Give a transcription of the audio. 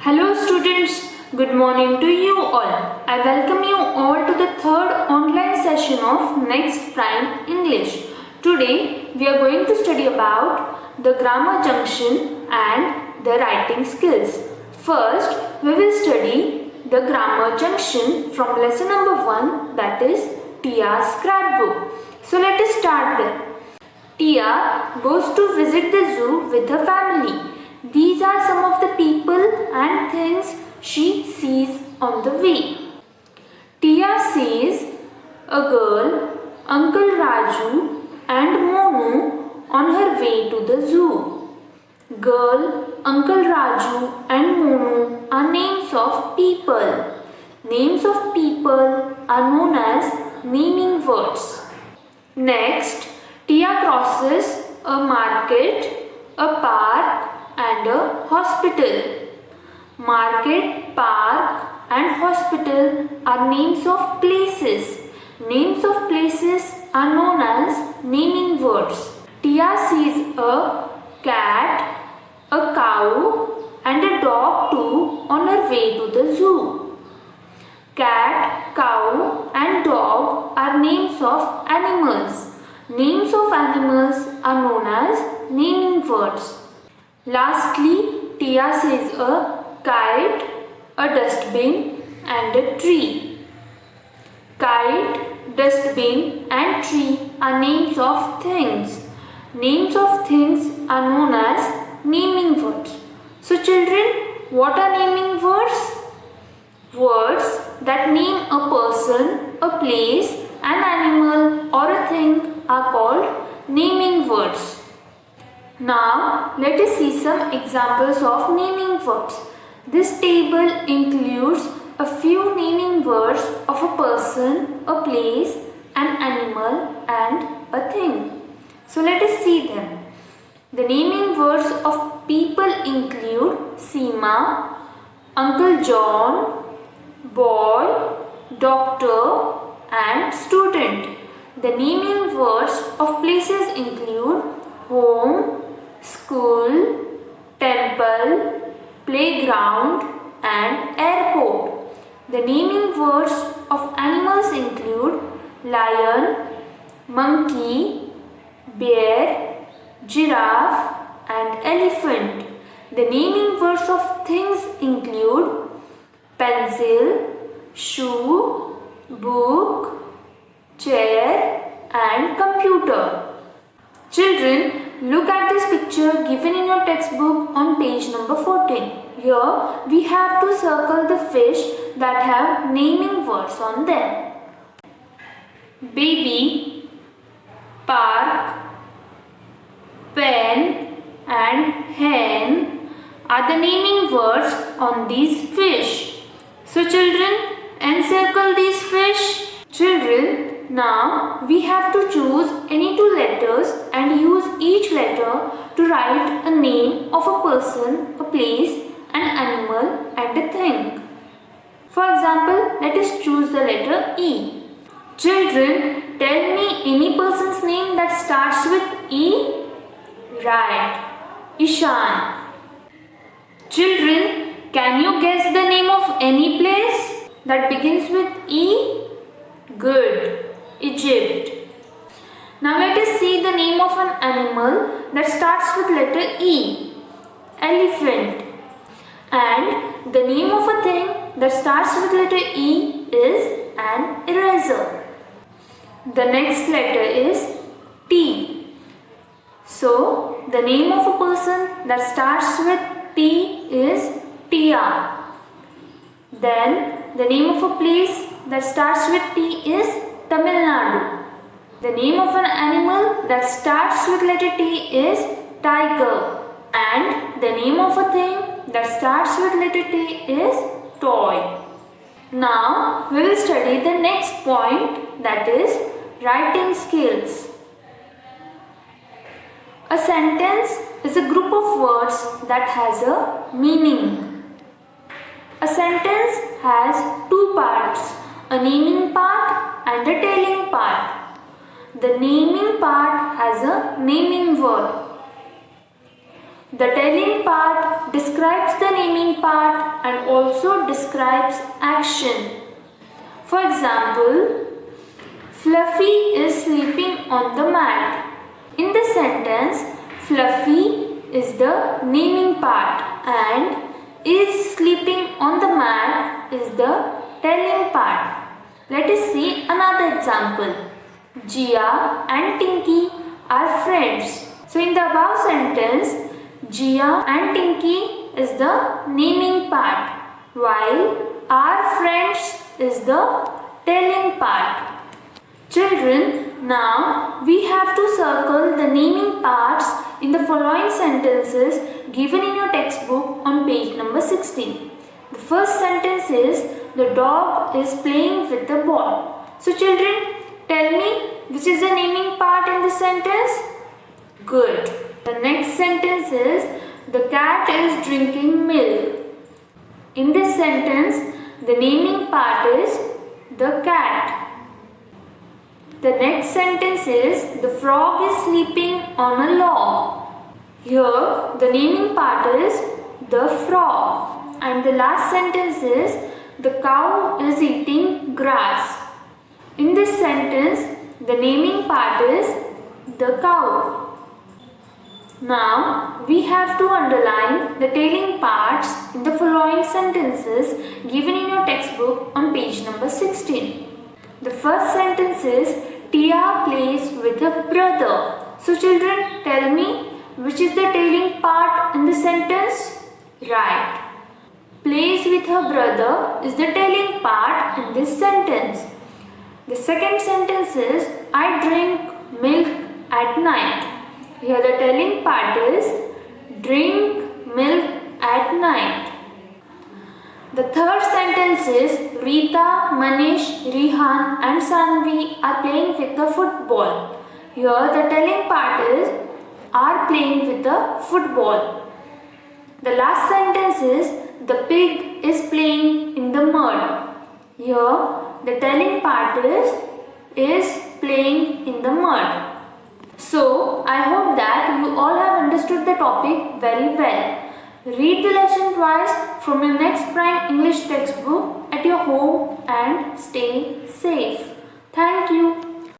Hello students, good morning to you all. I welcome you all to the third online session of Next Prime English. Today we are going to study about the grammar junction and the writing skills. First, we will study the grammar junction from lesson number 1, that is Tia's scrapbook. So let us start there. Tia goes to visit the zoo with her family. These are some of the people and things she sees on the way. Tia sees a girl, Uncle Raju and Monu on her way to the zoo. Girl, Uncle Raju and Monu are names of people. Names of people are known as naming words. Next, Tia crosses a market, a park and a hospital. Market, park and hospital are names of places. Names of places are known as naming words. Tia sees a cat, a cow and a dog too on her way to the zoo. Cat, cow and dog are names of animals. Names of animals are known as naming words. Lastly, Tia sees a kite, a dustbin and a tree. Kite, dustbin and tree are names of things. Names of things are known as naming words. So children, what are naming words? Words that name a person, a place, an animal or a thing are called naming words. Now, let us see some examples of naming words. This table includes a few naming words of a person, a place, an animal and a thing. So, let us see them. The naming words of people include Seema, Uncle John, boy, doctor and student. The naming words of places include home, school, temple, playground and airport. The naming words of animals include lion, monkey, bear, giraffe and elephant. The naming words of things include pencil, shoe, book, chair and computer. Children, look at this picture given in your textbook on page number 14. Here we have to circle the fish that have naming words on them. Baby, park, pen and hen are the naming words on these fish. So children, encircle these fish. Children, now we have to choose any two letters and use each letter to write a name of a person, a place, an animal and a thing. For example, let us choose the letter E. Children, tell me any person's name that starts with E. Right, Ishan. Children, can you guess the name of any place that begins with E? Good, Egypt. Now let us see the name of an animal that starts with letter E. Elephant. And the name of a thing that starts with letter E is an eraser. The next letter is T. So the name of a person that starts with T is Tia. Then the name of a place that starts with T is Tamil Nadu. The name of an animal that starts with letter T is tiger. And the name of a thing that starts with letter T is toy. Now we will study the next point, that is writing skills. A sentence is a group of words that has a meaning. A sentence has two parts, a naming part and a telling part. The naming part has a naming word. The telling part describes the naming part and also describes action. For example, Fluffy is sleeping on the mat. In the sentence, Fluffy is the naming part and is sleeping on the mat is the telling part. Let us see another example. Jia and Tinky are friends. So in the above sentence, Jia and Tinky is the naming part, while are friends is the telling part. Children, now we have to circle the naming parts in the following sentences given in your textbook on page number 16. The first sentence is, the dog is playing with the ball. So children, tell me which is the naming part in the sentence? Good. The next sentence is, the cat is drinking milk. In this sentence, the naming part is the cat. The next sentence is, the frog is sleeping on a log. Here, the naming part is the frog. And the last sentence is, the cow is eating grass. In this sentence, the naming part is the cow. Now, we have to underline the telling parts in the following sentences given in your textbook on page number 16. The first sentence is, Tia plays with her brother. So children, tell me which is the telling part in the sentence? Right. Plays with her brother is the telling part in this sentence. The second sentence is, I drink milk at night. Here the telling part is drink milk at night. The third sentence is, Rita, Manish, Rihan and Sanvi are playing with the football. Here the telling part is are playing with the football. The last sentence is, the pig is playing in the mud. Here the telling part is playing in the mud. So, I hope that you all have understood the topic very well. Read the lesson twice from your Next Prime English textbook at your home and stay safe. Thank you.